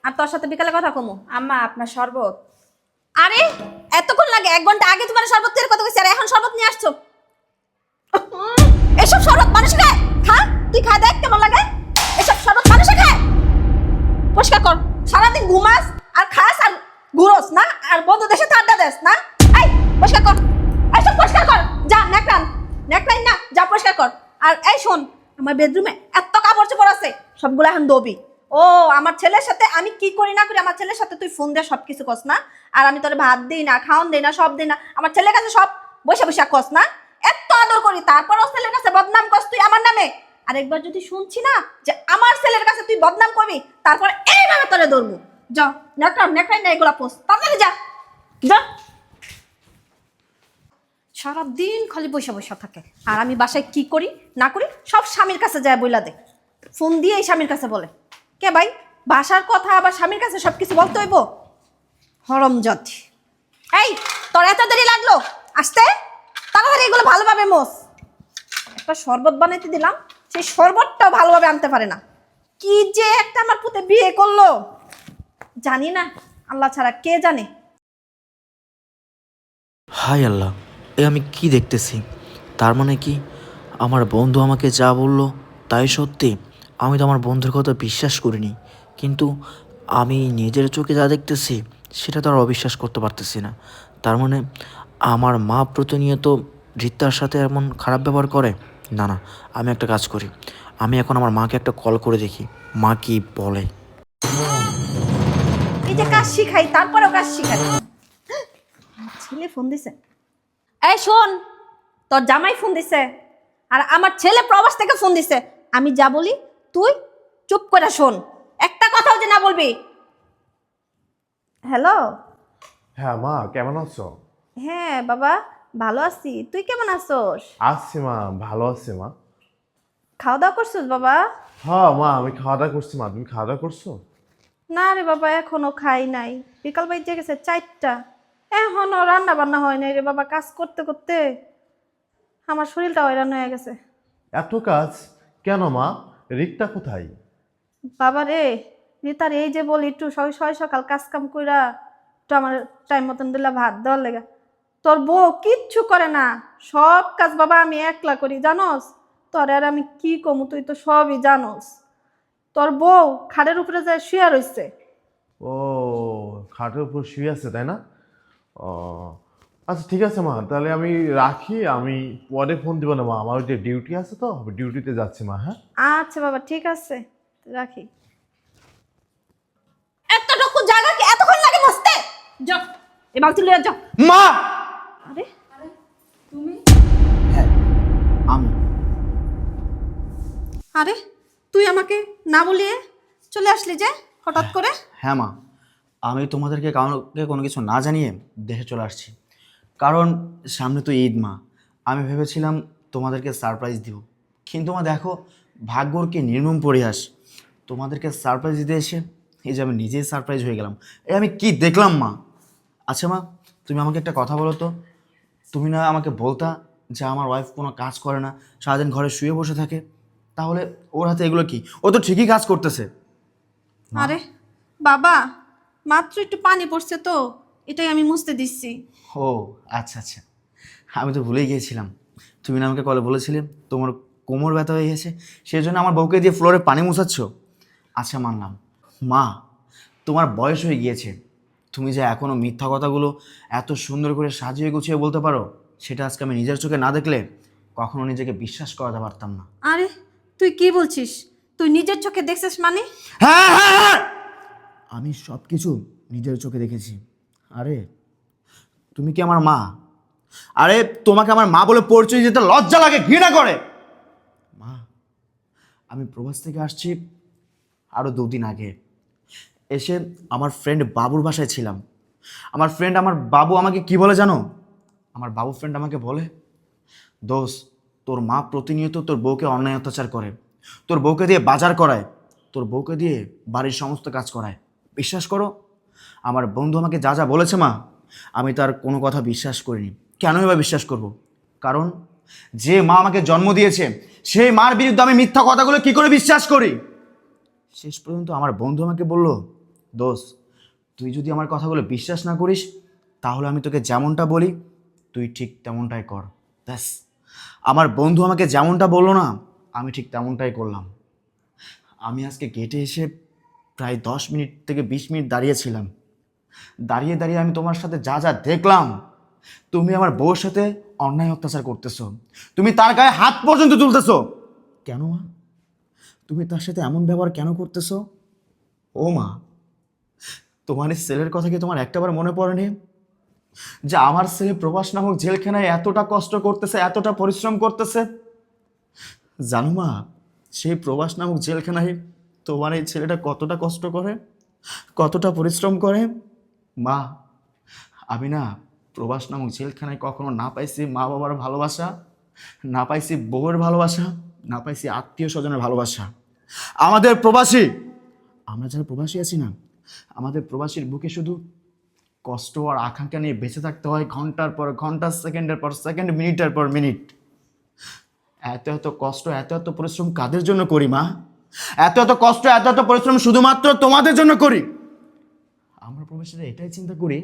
আর তোর সাথে বিকালে কথা কমু। আম্মা আপনার শরবত। আরে এতক্ষণ লাগে? 1 ঘন্টা আগে তোমার শরবত তৈরি কথা কইছি, আর এখন শরবত নিয়ে আসছো? এসব শরবত মানুষ খায়? খা, তুই খা দেখ কেমন লাগে। এসব শরবত মানুষে খায়? পরিষ্কার কর। সারাদিন ঘুমাস আর খাস আর ঘুরোস না, আর বন্ধুদের সাথে আড্ডা দেস না। এই পরিষ্কার কর, এইসব পরিষ্কার কর। যা নেকড়ান নেকড়াইন না, যা পরিষ্কার কর। আর এই শোন, আমার বেডরুমে এত কাপড় চোপড় আছে, সবগুলো এখন দবি। ও আমার ছেলের সাথে আমি কি করি না করি, আমার ছেলের সাথে তুই ফোন দিয়ে সবকিছু কস না। আর আমি তোরে ভাত দিই না, খাওয়ান দিই না, সব দিই না, আমার ছেলের কাছে সব বসে বসে কস না। এত আদর করি, তারপর ও ছেলের কাছে বদনাম কস তুই আমার নামে। আর একবার যদি শুনছি না যে আমার ছেলের কাছে তুই বদনাম করবি, তারপর এইভাবে তোরে ধরবো। যা নেকড়া নেকড়াই না, এগুলা পোস তাড়াতাড়ি যা। যা, সারাদিন খালি বসে বসে থাকে। আর আমি বাসায় কি করি না করি সব স্বামীর কাছে যায় বইলা দে। ফোন দিয়ে এই স্বামীর কাছে বলে। কে ভাই, বাসার কথা আবার স্বামীর কাছে সবকিছু বলতে হইব? হরমজাতি। এই তোর এত দেরি লাগলো আসতে? তাড়াতাড়ি এগুলো ভালোভাবে মোস। একটা শরবত বানাইতে দিলাম, সেই শরবতটাও ভালোভাবে আনতে পারে না। কি যে একটা আমার পুতে বিয়ে করলো জানি না, আল্লাহ ছাড়া কে জানে। হায় আল্লাহ, এ আমি কি দেখতেছি? তার মানে কি আমার বন্ধু আমাকে যা বললো তাই সত্যি? আমি তো আমার বন্ধুর কথা বিশ্বাস করিনি, কিন্তু আমি নিজের চোখে যা দেখতেছি সেটা তো আর অবিশ্বাস করতে পারতেছি না। তার মানে আমার মা প্রতিনিয়ত রিক্তার সাথে এমন খারাপ ব্যবহার করে? না না, আমি একটা কাজ করি, আমি এখন আমার মাকে একটা কল করে দেখি মা কি বলে। এই যে কাজ শিখাই, তারপরেও কাজ শিখাই। ছেলে ফোন দিছে। এই শোন, তোর জামাই ফোন দিছে, আর আমার ছেলে প্রবাস থেকে ফোন দিছে। আমি যা বলি তুই চুপ করে শোন, একটা কথাও যে না বলবি। হ্যালো। হ্যাঁ মা, কেমন আছো? হ্যাঁ বাবা, ভালো আছি। তুই কেমন আছোস? আছি মা, ভালো আছি মা। খাওয়া দাওয়া করছিস বাবা? হ্যাঁ মা, আমি খাওয়া দাওয়া করছি মা। তুমি খাওয়া দাওয়া করছো? না রে বাবা, এখনো খাই নাই। বিকাল বাইজে গেছে 4টা, এখনো রান্না বান্না হয় নাই রে বাবা। কাজ করতে করতে আমার শরীরটা হয়রান হয়ে গেছে। এত কাজ কেন মা? রিক্তা কোথায়? বাবা রে, রিতার এই যে বলি একটু সকাল কাজ কাম কইরা একটু আমার টাইম মতন দিলা ভাত দেওয়ার লেগা, তোর বউ কিচ্ছু করে না। সব কাজ বাবা আমি একলা করি, জানোস? তোর আর আমি কি কমু, তুই তো সবই জানোস। তোর বউ খাটের উপরে যায় শুয়ে রইছে। ও, খাটের উপর শুয়ে আছে তাই না? ও আচ্ছা, ঠিক আছে মা, তাহলে আমি রাখি। আমি পরে ফোন দিব না মা, আমার ওই যে ডিউটি আছে তো, ডিউটিতে যাচ্ছি মা। হ্যাঁ আচ্ছা বাবা, ঠিক আছে, রাখি। এতটুকু জায়গা কি এতক্ষণ লাগে বসতে? যা, এ বালতি লইয়া যা। মা! আরে হ্যাঁ, আমি। আরে তুই আমাকে না বলিয়ে চলে আসলি যে হঠাৎ করে? হ্যাঁ মা, আমি তোমাদেরকে কাউকে কোনো কিছু না জানিয়ে দেশে চলে আসছি। কারণ সামনে তো ঈদ মা, আমি ভেবেছিলাম তোমাদেরকে সারপ্রাইজ দিব, কিন্তু মা দেখো ভাগ্যর কি নির্মম পরিহাস। তোমাদেরকে সারপ্রাইজ দিতে এসে এই যে আমি নিজেই সারপ্রাইজ হয়ে গেলাম। এই আমি কি দেখলাম মা? আচ্ছা মা, তুমি আমাকে একটা কথা বলো তো, তুমি না আমাকে বলতা যে আমার ওয়াইফ কোনো কাজ করে না, সারাদিন ঘরে শুয়ে বসে থাকে, তাহলে ওর হাতে এগুলো কি? ও তো ঠিকই কাজ করতেছে। আরে বাবা, মাত্র একটু পানি পড়ছে তো, এটাই আমি মুছতে দিচ্ছি। ও আচ্ছা আচ্ছা, আমি তো ভুলেই গিয়েছিলাম। তুমি না আমাকে কলে বলেছিলে তোমার কোমর ব্যথা হয়ে গেছে, সেই জন্য আমার বউকে দিয়ে ফ্লোরে পানি মুছাচ্ছ। আচ্ছা মানলাম মা, তোমার বয়স হয়ে গিয়েছে, তুমি যে এখনও মিথ্যা কথাগুলো এত সুন্দর করে সাজিয়ে গুছিয়ে বলতে পারো, সেটা আজকে আমি নিজের চোখে না দেখলে কখনো নিজেকে বিশ্বাস করাতে পারতাম না। আরে তুই কি বলছিস? তুই নিজের চোখে দেখছিস মানে? হ্যাঁ হ্যাঁ হ্যাঁ, আমি সব কিছু নিজের চোখে দেখেছি। আরে তুমি কি আমার মা? আরে তোমাকে আমার মা বলে পরিচয় দিতে লজ্জা লাগে, ঘৃণা করে? মা, আমি প্রবাস থেকে আসছি আরও 2 দিন আগে। এসে আমার ফ্রেন্ড বাবুর বাসায় ছিলাম। আমার বাবু আমাকে কি বলে জানো? আমার বাবু ফ্রেন্ড আমাকে বলে, দোস্ত, তোর মা প্রতিনিয়ত তোর বউকে অন্যায় অত্যাচার করে, তোর বউকে দিয়ে বাজার করায়, তোর বউকে দিয়ে বাড়ির সমস্ত কাজ করায়। বিশ্বাস করো, আমার বন্ধু আমাকে যা যা বলেছে মা, আমি তার কোনো কথা বিশ্বাস করিনি। কেনই বা বিশ্বাস করব? কারণ যে মা আমাকে জন্ম দিয়েছে সেই মার বিরুদ্ধে আমি মিথ্যা কথাগুলো কি করে বিশ্বাস করি? শেষ পর্যন্ত আমার বন্ধু আমাকে বলল দোস্ত, তুই যদি আমার কথাগুলো বিশ্বাস না করিস তাহলে আমি তোকে যেমনটা বলি তুই ঠিক তেমনটাই কর। ব্যাস, আমার বন্ধু আমাকে যেমনটা বললো না, আমি ঠিক তেমনটাই করলাম। আমি আজকে গেটে এসে প্রায় 10 মিনিট থেকে 20 মিনিট দাঁড়িয়েছিলাম। দাঁড়িয়ে দাঁড়িয়ে আমি তোমার সাথে যা যা দেখলাম, তুমি আমার বউর সাথে অন্যায় অত্যাচার করতেছো, তুমি তার গায়ে হাত পর্যন্ত তুলতেছো। কেন মা? তুমি তার সাথে এমন ব্যবহার কেন করতেছো? ও মা, তোমার এই ছেলের কথা কি তোমার একটাবার মনে পড়েনি যে আমার ছেলে প্রবাস নামক জেলখানায় এতটা কষ্ট করতেছে, এতটা পরিশ্রম করতেছে? জানো মা, সেই প্রবাস নামক জেলখানায় তোমার এই ছেলেটা কতটা কষ্ট করে, কতটা পরিশ্রম করে? মা, আমি না প্রবাস নামক জেলখানায় কখনো না পাইছি মা বাবার ভালোবাসা, না পাইছি বউয়ের ভালোবাসা, না পাইছি আত্মীয় স্বজনের ভালোবাসা। আমাদের প্রবাসী, আমরা যারা প্রবাসী আছি না, আমাদের প্রবাসীর বুকে শুধু কষ্ট আর আকাঙ্ক্ষা নিয়ে বেঁচে থাকতে হয় ঘন্টার পর ঘন্টা, সেকেন্ডের পর সেকেন্ড, মিনিটের পর মিনিট। এত এত কষ্ট, এত এত পরিশ্রম কাদের জন্য করি মা? এত এত কষ্ট, এত এত পরিশ্রম শুধুমাত্র তোমাদের জন্য করি। আমরা প্রবাসীরা এটাই চিন্তা করি,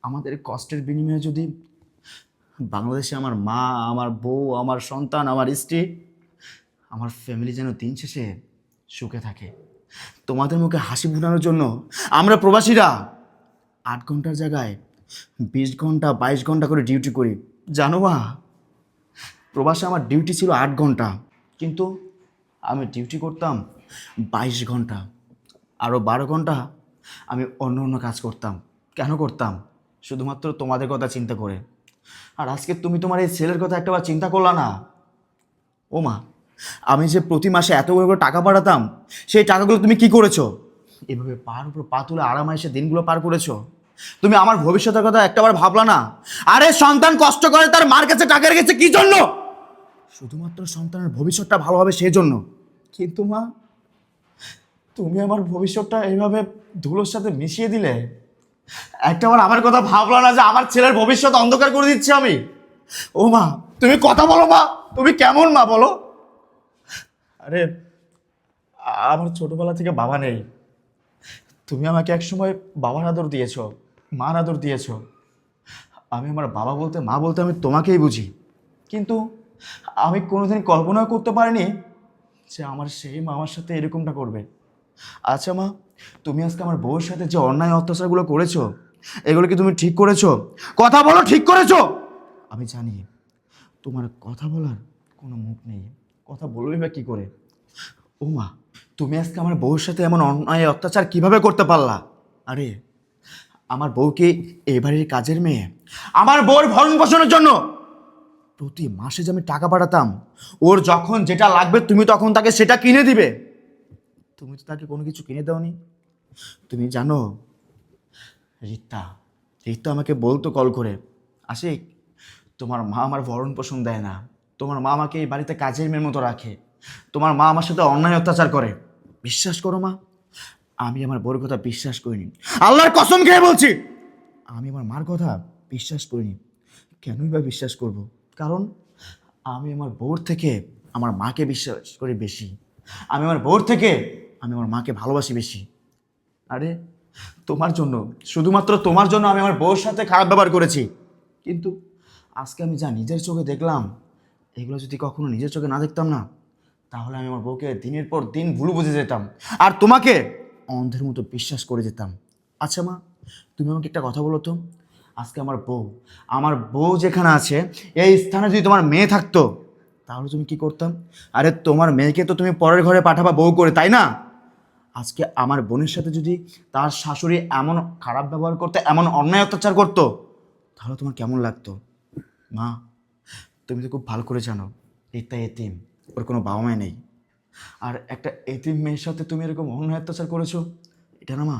আমাদের কষ্টের বিনিময়ে যদি বাংলাদেশে আমার মা, আমার বউ, আমার সন্তান, আমার স্ত্রী, আমার ফ্যামিলি যেন দিন শেষে সুখে থাকে। তোমাদের মুখে হাসি ফোটানোর জন্য আমরা প্রবাসীরা 8 ঘন্টার জায়গায় 20 ঘন্টা 22 ঘন্টা করে ডিউটি করি। জানো মা, প্রবাসে আমার ডিউটি ছিল 8 ঘন্টা, কিন্তু আমি ডিউটি করতাম 22 ঘন্টা, আরও 12 ঘন্টা আমি অন্য অন্য কাজ করতাম। কেন করতাম? শুধুমাত্র তোমাদের কথা চিন্তা করে। আর আজকে তুমি তোমার এই ছেলের কথা একটাবার চিন্তা করলা না? ও মা, আমি যে প্রতি মাসে এতগুলো করে টাকা পাঠাতাম, সেই টাকাগুলো তুমি কি করেছো? এভাবে পার উপর পা তুলে আরামাইসে দিনগুলো পার করেছো। তুমি আমার ভবিষ্যতের কথা একটাবার ভাবলা না? আরে সন্তান কষ্ট করে তার মার কাছে টাকা রেখেছে কি জন্য? শুধুমাত্র সন্তানের ভবিষ্যৎটা ভালো হবে সেই জন্য। কিন্তু মা, তুমি আমার ভবিষ্যৎটা এইভাবে ধুলোর সাথে মিশিয়ে দিলে। একটাবার আমার কথা ভাবলা না যে আমার ছেলের ভবিষ্যৎ অন্ধকার করে দিচ্ছি আমি? ও মা, তুমি কথা বলো মা, তুমি কেমন মা বলো? আরে আমার ছোটবেলা থেকে বাবা নেই, তুমি আমাকে একসময় বাবার আদর দিয়েছো, মার আদর দিয়েছো। আমি আমার বাবা বলতে মা বলতে আমি তোমাকেই বুঝি, কিন্তু আমি কোনোদিন কল্পনাও করতে পারিনি যে আমার সেই মা আমার সাথে এরকমটা করবে। আচ্ছা মা, তুমি আজকে আমার বউয়ের সাথে যে অন্যায় অত্যাচারগুলো করেছো, এগুলো কি তুমি ঠিক করেছো? কথা বলো, ঠিক করেছো? আমি জানি তোমার কথা বলার কোনো মুখ নেই, কথা বলবে বা কী করে? ও মা, তুমি আজকে আমার বউয়ের সাথে এমন অন্যায় অত্যাচার কিভাবে করতে পারলা? আরে আমার বউকে এই বাড়ির কাজের মেয়ে, আমার বউর ভরণ পোষণের জন্য প্রতি মাসে যে আমি টাকা পাঠাতাম, ওর যখন যেটা লাগবে তুমি তখন তাকে সেটা কিনে দিবে। তুমি তো তাকে কোনো কিছু কিনে দাওনি। তুমি জানো রিতা, রিতা আমাকে বলতো কল করে, আশিক তোমার মা আমার ভরণ পোষণ দেয় না, তোমার মা আমাকে এই বাড়িতে কাজের মেয়ের মতো রাখে, তোমার মা আমার সাথে অন্যায় অত্যাচার করে। বিশ্বাস করো মা, আমি আমার বউর কথা বিশ্বাস করিনি। আল্লাহর কসম খেয়ে বলছি, আমি আমার মার কথা বিশ্বাস করিনি। কেনই বা বিশ্বাস করব? কারণ আমি আমার বউর থেকে আমার মাকে বিশ্বাস করি বেশি। আমি আমার বউর থেকে আমি আমার মাকে ভালোবাসি বেশি। আরে তোমার জন্য, শুধুমাত্র তোমার জন্য আমি আমার বউর সাথে খারাপ ব্যবহার করেছি, কিন্তু আজকে আমি যা নিজের চোখে দেখলাম, এগুলো যদি কখনো নিজের চোখে না দেখতাম না, তাহলে আমি আমার বউকে দিনের পর দিন ভুল বুঝে যেতাম আর তোমাকে অন্ধের মতো বিশ্বাস করে যেতাম। আচ্ছা মা, তুমি আমাকে একটা কথা বলো তো, আজকে আমার বউ যেখানে আছে এই স্থানে যদি তোমার মেয়ে থাকতো তাহলে তুমি কি করতাম? আরে তোমার মেয়েকে তো তুমি পরের ঘরে পাঠাবা বউ করে, তাই না? আজকে আমার বোনের সাথে যদি তার শাশুড়ি এমন খারাপ ব্যবহার করতো, এমন অন্যায় অত্যাচার করতো, তাহলে তোমার কেমন লাগতো? মা, তুমি তো খুব ভালো করে জানো রিতা এতিম, ওর কোনো বাবা মা নেই। আর একটা এতিম মেয়ের সাথে তুমি এরকম অন্যায় অত্যাচার করেছো, এটা না মা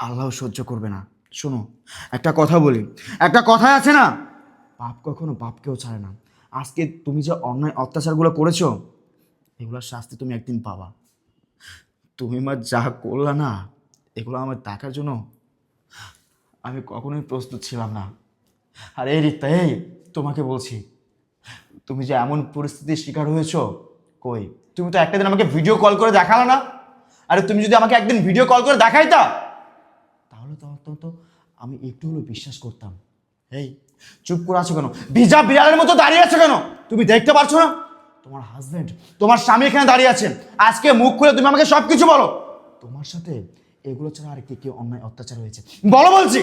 আল্লাহ সহ্য করবে না। শোনো, একটা কথা বলি, একটা কথাই আছে না, বাপ কখনো বাপকেও ছাড়ে না। আজকে তুমি যে অন্যায় অত্যাচারগুলো করেছো, এগুলোর শাস্তি তুমি একদিন পাবা। তুমি মা যা করলা না, এগুলো আমার দেখার জন্য আমি কখনোই প্রস্তুত ছিলাম না। আর এই রিতা, এই তোমাকে বলছি, তুমি যে এমন পরিস্থিতির শিকার হয়েছো, কই তুমি তো একটা দিন আমাকে ভিডিও কল করে দেখালা না? আরে তুমি যদি আমাকে একদিন ভিডিও কল করে দেখাইতা, অন্তত আমি একটু হলেও বিশ্বাস করতাম। এই চুপ করে আছো কেন? ভিজা বিড়ালের মতো দাঁড়িয়ে আছো কেন? তুমি দেখতে পারছো না তোমার হাজবেন্ড, তোমার স্বামী এখানে দাঁড়িয়ে আছে? আজকে মুখ খুলে তুমি আমাকে সব কিছু বলো। তোমার সাথে এগুলো ছাড়া আর কি কি অন্যায় অত্যাচার হয়েছে বলো বলছি।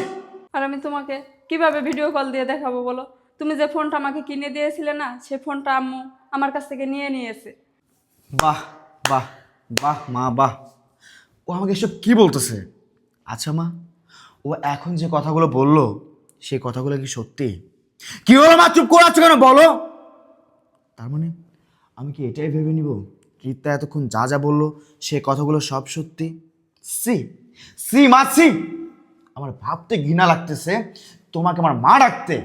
আর আমি তোমাকে কিভাবে ভিডিও কল দিয়ে দেখাবো বলো? তুমি যে ফোনটা আমাকে কিনে দিয়েছিলে না, সে ফোনটা আম্মু আমার কাছ থেকে নিয়ে নিয়েছে। বাহ বাহ বাহ মা বাহ, ও আমাকে এসব কি বলতেছে? আচ্ছা মা, ও এখন যে কথাগুলো বললো সেই কথাগুলো কি সত্যি? কি হলো মা, চুপ করে আছো কেন বলো? তার মানে আমি কি এটাই ভেবে নিব রিতা এতক্ষণ যা যা বললো সে কথাগুলো সব সত্যি? সি সি মা সি, আমার ভাবতে ঘৃণা লাগতেছে তোমাকে আমার মা ডাকতে।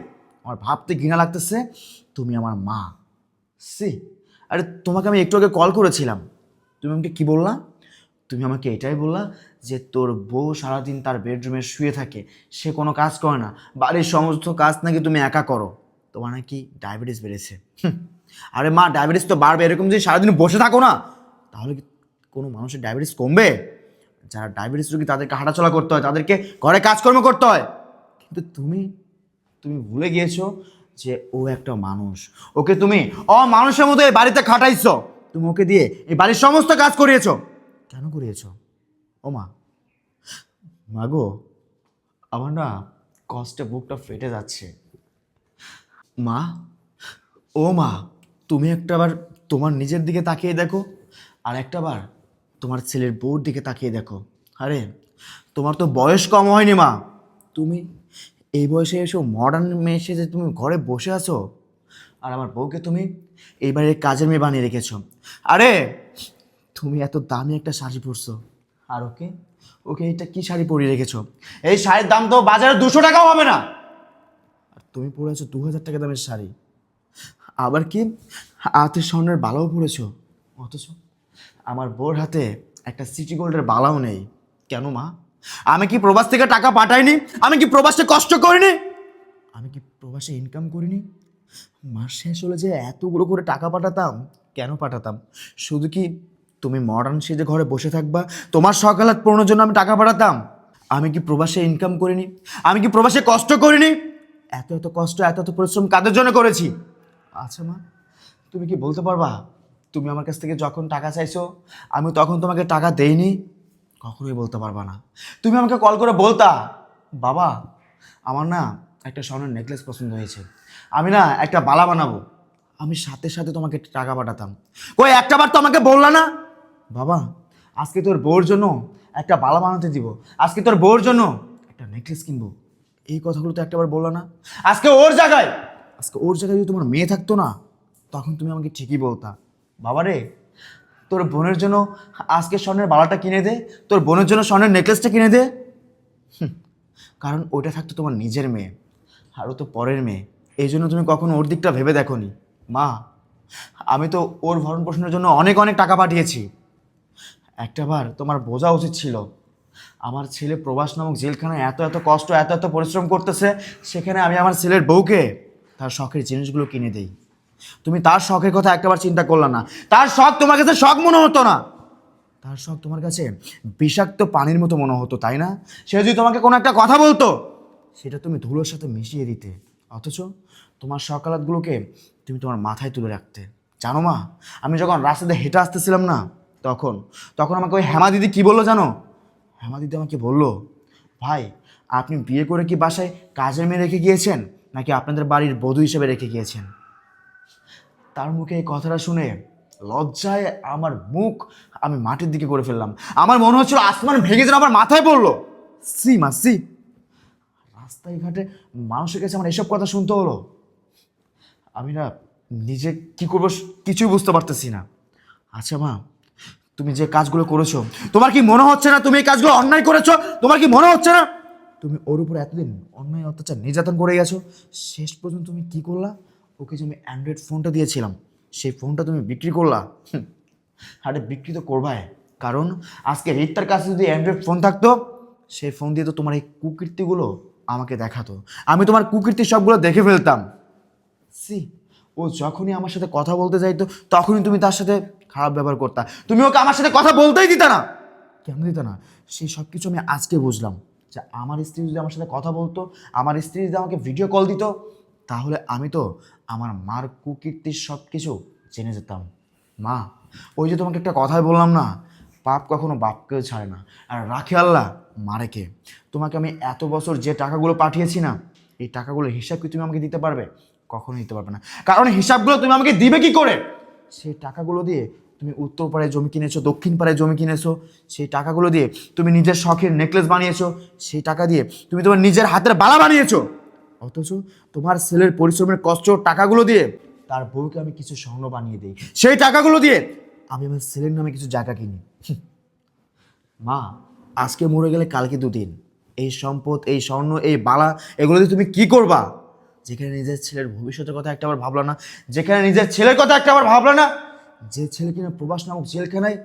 আমার ভাবতে ঘৃণা লাগতেছে তুমি আমার মা। সি, আরে তোমাকে আমি একটু আগে কল করেছিলাম, তুমি আমাকে কি বললা? তুমি আমাকে এটাই বললা যে তোর বউ সারাদিন তার বেডরুমে শুয়ে থাকে, সে কোনো কাজ করে না, বাড়ির সমস্ত কাজ নাকি তুমি একা করো, তোমার নাকি ডায়াবেটিস বেড়েছে। আরে মা, ডায়াবেটিস তো বাড়বে, এরকম যদি সারাদিন বসে থাকো না তাহলে কি কোনো মানুষের ডায়াবেটিস কমবে? যারা ডায়াবেটিস রোগী তাদেরকে হাঁটাচলা করতে হয়, তাদেরকে ঘরে কাজকর্ম করতে হয়। কিন্তু তুমি তুমি ভুলে গিয়েছো যে ও একটা মানুষ, ওকে তুমি মানুষের মতো এই বাড়িতে খাটাইছো, তুমি ওকে দিয়ে এই বাড়ির সমস্ত কাজ করিয়েছো। কেন করিয়েছো? ও মা, মাগো আমার না কষ্টে বুকটা ফেটে যাচ্ছে। মা, ও মা, তুমি একটাবার তোমার নিজের দিকে তাকিয়ে দেখো, আর একটাবার তোমার ছেলের বউর দিকে তাকিয়ে দেখো। আরে তোমার তো বয়স কম হয়নি মা, তুমি এই বয়সে এসে মডার্ন মেয়ে এসে যে তুমি ঘরে বসে আছো, আর আমার বউকে তুমি এইবারে কাজের মেয়ে বানিয়ে রেখেছো। আরে তুমি এত দামি একটা শাড়ি পরছো, আর ওকে ওকে এটা কি শাড়ি পরিয়ে রেখেছো? এই শাড়ির দাম তো বাজারে 200 টাকাও হবে না, আর তুমি পরেছো 2000 টাকা দামের শাড়ি। আবার কি হাতে স্বর্ণের বালাও পরেছো, অথচ আমার বউর হাতে একটা সিটি গোল্ডের বালাও নেই। কেন মা? আমি কি প্রবাস থেকে টাকা পাঠাইনি? আমি কি প্রবাসে কষ্ট করিনি? আমি কি প্রবাসে ইনকাম করিনি? মাস শেষ হলে যে এতগুলো করে টাকা পাঠাতাম, কেন পাঠাতাম? শুধু কি তুমি মডার্ন সেজে ঘরে বসে থাকবা, তোমার সকালাত পূরণের জন্য আমি টাকা পাঠাতাম? আমি কি প্রবাসে ইনকাম করিনি? আমি কি প্রবাসে কষ্ট করিনি? এত এত কষ্ট, এত এত পরিশ্রম কাদের জন্য করেছি? আচ্ছা মা, তুমি কি বলতে পারবা তুমি আমার কাছ থেকে যখন টাকা চাইছো আমি তখন তোমাকে টাকা দেইনি? কখনোই বলতে পারবা না। তুমি আমাকে কল করে বলতা, বাবা আমার না একটা স্বর্ণের নেকলেস পছন্দ হয়েছে, আমি না একটা বালা বানাবো, আমি সাথে সাথে তোমাকে টাকা পাঠাতাম। কই একটাবার তো আমাকে বললা না, বাবা আজকে তোর বউর জন্য একটা বালা বানাতে দিব, আজকে তোর বউর জন্য একটা নেকলেস কিনবো, এই কথাগুলো তো একটাবার বললা না। আজকে ওর জায়গায় যদি তোমার মেয়ে থাকতো না তখন তুমি আমাকে ঠিকই বলতা, বাবা রে তোর বোনের জন্য আজকে স্বর্ণের বালাটা কিনে দে, তোর বোনের জন্য স্বর্ণের নেকলেসটা কিনে দে। কারণ ওইটা থাকতো তোমার নিজের মেয়ে, আর ও তো পরের মেয়ে, এই জন্য তুমি কখনো ওর দিকটা ভেবে দেখোনি। মা, আমি তো ওর ভরণ পোষণের জন্য অনেক অনেক টাকা পাঠিয়েছি। একটাবার তোমার বোঝা উচিত ছিল আমার ছেলে প্রবাস নামক জেলখানায় এত এত কষ্ট, এত এত পরিশ্রম করতেছে, সেখানে আমি আমার ছেলের বউকে তার শখের জিনিসগুলো কিনে দেই। তুমি তার শখের কথা একটাবার চিন্তা করলা না। তার শখ তোমার কাছে শখ মনে হতো না, তার শখ তোমার কাছে বিষাক্ত পানির মতো মনে হতো, তাই না? সে যদি তোমাকে কোনো একটা কথা বলতো সেটা তুমি ধুলোর সাথে মিশিয়ে দিতে, অথচ তোমার সকালাতগুলোকে তুমি তোমার মাথায় তুলে রাখতে। জানো মা, আমি যখন রাস্তাতে হেঁটে আসতেছিলাম না তখন তখন আমাকে ওই হেমা দিদি কী বললো জানো? হেমা দিদি আমাকে বললো, ভাই আপনি বিয়ে করে কি বাসায় কাজের মেয়ে রেখে গিয়েছেন নাকি আপনাদের বাড়ির বধূ হিসেবে রেখে গিয়েছেন? তার মুখে এই কথাটা শুনে লজ্জায় আমার মুখ আমি মাটির দিকে করে ফেললাম। আমার মনে হচ্ছিল আসমান ভেঙে যেন আমার মাথায় পড়লো। সি মা সি, রাস্তায় ঘাটে মানুষের কাছে আমার এসব কথা শুনতে হলো। আমি না নিজে কি করবো কিছুই বুঝতে পারতেছি না। আচ্ছা মা, তুমি যে কাজগুলো করেছো তোমার কি মনে হচ্ছে না তুমি এই কাজগুলো অন্যায় করেছো? তোমার কি মনে হচ্ছে না তুমি ওর উপরে এতদিন অন্যায় অত্যাচার নির্যাতন করে গেছো? শেষ পর্যন্ত তুমি কি করলা? ওকে যে আমি অ্যান্ড্রয়েড ফোনটা দিয়েছিলাম সেই ফোনটা তুমি বিক্রি করলা। আরে বিক্রি তো করবাই, কারণ আজকে রিক্তার কাছে যদি অ্যান্ড্রয়েড ফোন থাকতো সেই ফোন দিয়ে তো তোমার এই কুকীর্তিগুলো আমাকে দেখাতো, আমি তোমার কুকীর্তি সবগুলো দেখে ফেলতাম। সি, ও যখনই আমার সাথে কথা বলতে যাইতো তখনই তুমি তার সাথে খারাপ ব্যবহার করতা, তুমি ওকে আমার সাথে কথা বলতেই দিতা না। কেন দিতা না সেই সব কিছু আমি আজকে বুঝলাম যে আমার স্ত্রী যদি আমার সাথে কথা বলতো, আমার স্ত্রী যদি আমাকে ভিডিও কল দিত, তাহলে আমি তো আমার মার কুকীর্তির সব কিছু জেনে যেতাম। মা, ওই যে তোমাকে একটা কথাই বললাম না, পাপ কখনো বাপকেও ছাড়ে না, আর রাখে আল্লাহ মারে কে। তোমাকে আমি এত বছর যে টাকাগুলো পাঠিয়েছি না, এই টাকাগুলোর হিসাব কি তুমি আমাকে দিতে পারবে? কখনো দিতে পারবে না, কারণ হিসাবগুলো তুমি আমাকে দিবে কি করে? সেই টাকাগুলো দিয়ে তুমি উত্তর পাড়ায় জমি কিনেছো, দক্ষিণ পাড়ায় জমি কিনেছো, সেই টাকাগুলো দিয়ে তুমি নিজের শখের নেকলেস বানিয়েছো, সেই টাকা দিয়ে তুমি তোমার নিজের হাতের বালা বানিয়েছো। অথচ তোমার ছেলের পরিশ্রমের কষ্ট টাকাগুলো দিয়ে তার বউকে আমি কিছু স্বর্ণ বানিয়ে দিই, সেই টাকাগুলো দিয়ে আমি আমার ছেলের নামে কিছু জায়গা কিনি। মা, আজকে মরে গেলে কালকে দুদিন, এই সম্পদ, এই স্বর্ণ, এই বালা, এগুলো দিয়ে তুমি কি করবা? যেখানে নিজের ছেলের ভবিষ্যতের কথা একটা আবার ভাবলা না, যেখানে নিজের ছেলের কথা একটা আবার ভাবলা না, যে ছেলে কিনা প্রবাস নামক জেলখানায়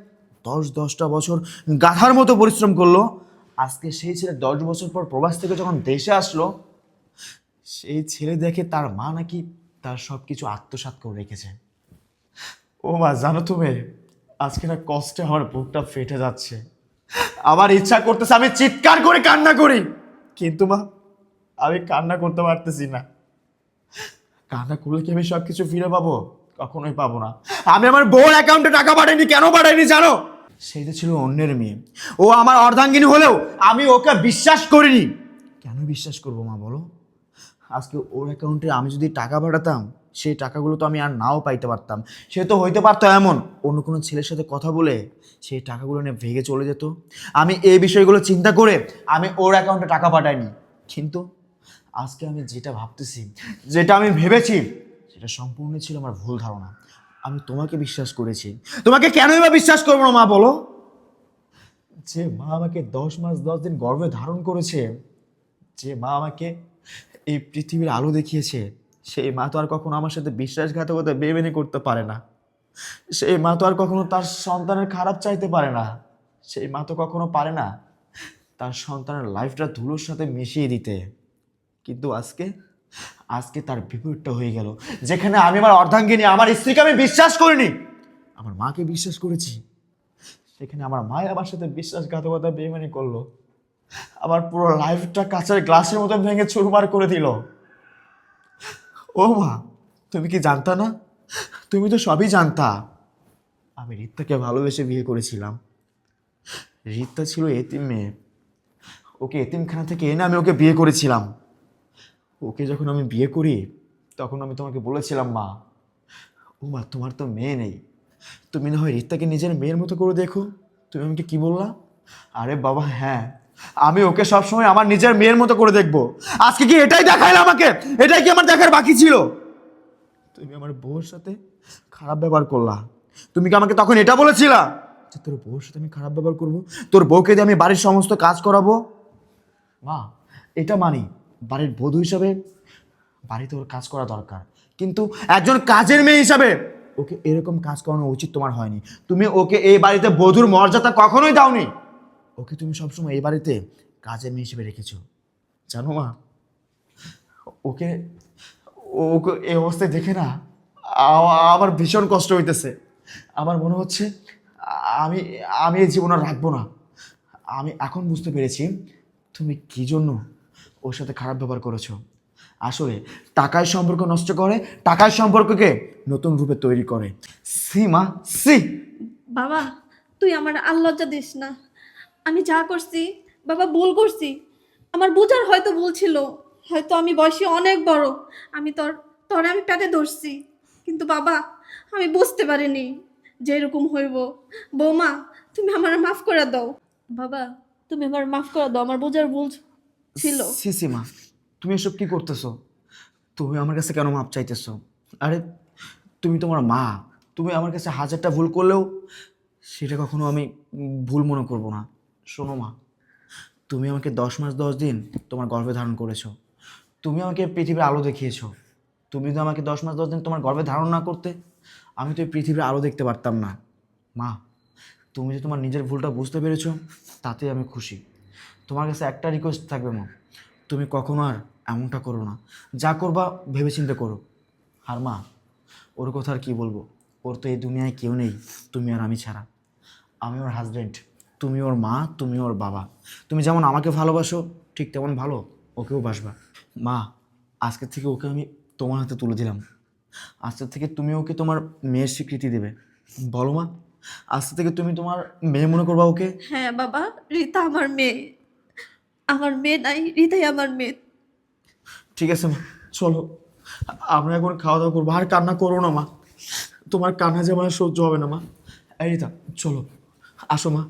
10-10টা বছর গাধার মতো পরিশ্রম করলো, আজকে সেই ছেলে 10 বছর পর প্রবাস থেকে যখন দেশে আসলো, সেই ছেলে দেখে তার মা নাকি তার সব কিছু আত্মসাৎ করে রেখেছে। ও মা, জানো তুমি, আজকে না কষ্টে আমার বুকটা ফেটে যাচ্ছে, আমার ইচ্ছা করতেছে আমি চিৎকার করে কান্না করি, কিন্তু মা আমি কান্না করতে পারতেছি না। কান্না করলে কি আমি সব কিছু ফিরে পাবো? কখনোই পাবো না। আমি আমার বউর অ্যাকাউন্টে টাকা পাঠাইনি, কেন পাঠাইনি জানো? সেই তো ছিল অন্যের মেয়ে, ও আমার অর্ধাঙ্গিনী হলেও আমি ওকে বিশ্বাস করিনি। কেন বিশ্বাস করবো মা বলো? আজকে ওর অ্যাকাউন্টে আমি যদি টাকা পাঠাতাম, সেই টাকাগুলো তো আমি আর নাও পাইতে পারতাম। সে তো হইতে পারতো এমন অন্য কোনো ছেলের সাথে কথা বলে সেই টাকাগুলো নিয়ে ভেঙে চলে যেত। আমি এই বিষয়গুলো চিন্তা করে আমি ওর অ্যাকাউন্টে টাকা পাঠাইনি। কিন্তু আজকে আমি যেটা ভাবতেছি, যেটা আমি ভেবেছি, সেটা সম্পূর্ণ ছিল আমার ভুল ধারণা। আমি তোমাকে বিশ্বাস করেছি, তোমাকে কেনই বা বিশ্বাস করবো না মা বলো? যে মা আমাকে 10 মাস 10 দিন গর্ভে ধারণ করেছে, যে মা আমাকে এই পৃথিবীর আলো দেখিয়েছে, সেই মা তো আর কখনো আমার সাথে বিশ্বাসঘাতকতা বেমেনি করতে পারে না। সেই মা তো আর কখনো তার সন্তানের খারাপ চাইতে পারে না। সেই মা তো কখনো পারে না তার সন্তানের লাইফটা ধুলোর সাথে মিশিয়ে দিতে। কিন্তু আজকে আজকে তার বিপরীতটা হয়ে গেল। যেখানে আমি আমার অর্ধাঙ্গিনী, আমার স্ত্রীকে আমি বিশ্বাস করিনি, আমার মাকে বিশ্বাস করেছি, সেখানে আমার মা আমার সাথে বিশ্বাসঘাতকতা বেইমানি করলো। আমার পুরো লাইফটা কাঁচের গ্লাসের মতো ভেঙে চুরমার করে দিল। ও মা, তুমি কি জানতা না? তুমি তো সবই জানতা। আমি রিত্তাকে ভালোবেসে বিয়ে করেছিলাম। রিত্তা ছিল এতিম মেয়ে, ওকে এতিমখানা থেকে এনে আমি ওকে বিয়ে করেছিলাম। ওকে যখন আমি বিয়ে করি, তখন আমি তোমাকে বলেছিলাম, মা, ও মা, তোমার তো মেয়ে নেই, তুমি না হয় রিত্তাকে নিজের মেয়ের মতো করে দেখো। তুমি আমাকে কি বললা? আরে বাবা হ্যাঁ, আমি ওকে সবসময় আমার নিজের মেয়ের মতো করে দেখবো। আজকে কি এটাই দেখাইলে আমাকে? এটাই কি আমার দেখার বাকি ছিল? তুমি আমার বউর সাথে খারাপ ব্যবহার করলা। তুমি কি আমাকে তখন এটা বলেছিলা যে তোর বউর সাথে আমি খারাপ ব্যবহার করবো, তোর বউকে দিয়ে আমি বাড়ির সমস্ত কাজ করাবো? মা, এটা মানি, বাড়ির বধূ হিসাবে বাড়িতে ওর কাজ করা দরকার, কিন্তু একজন কাজের মেয়ে হিসাবে ওকে এরকম কাজ করানো উচিত তোমার হয়নি। তুমি ওকে এই বাড়িতে বধূর মর্যাদা কখনোই দাওনি। ওকে তুমি সবসময় এই বাড়িতে কাজের মেয়ে হিসেবে রেখেছো। জানো মা, ওকে ওকে এই অবস্থায় দেখে না আমার ভীষণ কষ্ট হইতেছে। আমার মনে হচ্ছে আমি আমি এই জীবন আর রাখবো না। আমি এখন বুঝতে পেরেছি তুমি কি জন্য ওর সাথে খারাপ ব্যবহার করেছো। আসলে টাকায় সম্পর্ক নষ্ট করে, টাকায় সম্পর্ককে নতুন রূপে তৈরি করে। সি মা, সি। বাবা, তুই আমার আর লজ্জা দিস না। আমি যা করছি বাবা ভুল করছি। আমার বোঝার হয়তো ভুল ছিল, হয়তো আমি বয়সে অনেক বড়, আমি তোরে আমি পেটে ধরছি, কিন্তু বাবা আমি বুঝতে পারিনি যে এরকম হইব। বৌমা, তুমি আমার মাফ করে দাও। বাবা, তুমি আমার মাফ করে দাও, আমার বোঝার ভুল ছিল। সি সি মা, তুমি এসব কি করতেছো? তুমি আমার কাছে কেন মাপ চাইতেছো? আরে তুমি তোমার মা, তুমি আমার কাছে হাজারটা ভুল করলেও সেটা কখনো আমি ভুল মনে করব না। শোনো মা, তুমি আমাকে 10 মাস 10 দিন তোমার গর্ভে ধারণ করেছো, তুমি আমাকে পৃথিবীর আলো দেখিয়েছো। তুমি তো আমাকে 10 মাস 10 দিন তোমার গর্ভে ধারণ না করতে, আমি তো এই পৃথিবীর আলো দেখতে পারতাম না। মা, তুমি যে তোমার নিজের ভুলটা বুঝতে পেরেছো, তাতে আমি খুশি। তোমার কাছে একটা রিকোয়েস্ট থাকবে মা, তুমি কখনো আর এমনটা করো না। যা করবা ভেবেচিন্তে করো। আর মা, ওর কথা আর কি বলবো, ওর তো এই দুনিয়ায় কেউ নেই তুমি আর আমি ছাড়া। আমি ওর হাজব্যান্ড, তুমি ওর মা, তুমি ওর বাবা। তুমি যেমন আমাকে ভালোবাসো ঠিক তেমন ভালো ওকেও বাসবা। মা, আজকের থেকে ওকে আমি তোমার হাতে তুলে দিলাম। আজকের থেকে তুমি ওকে তোমার মেয়ের স্বীকৃতি দেবে। বলো মা, আজকে থেকে তুমি তোমার মেয়ে মনে করবা ওকে? হ্যাঁ বাবা, রীতা আমার মেয়ে। আমার মেয়ে নাই, রীতাই আমার মেয়ে। ঠিক আছে মা, চলো আমরা এখন খাওয়া দাওয়া করবো। আর কান্না করো না মা, তোমার কান্না যে আমার সহ্য হবে না মা। এই রিতা, চলো, আসো মা।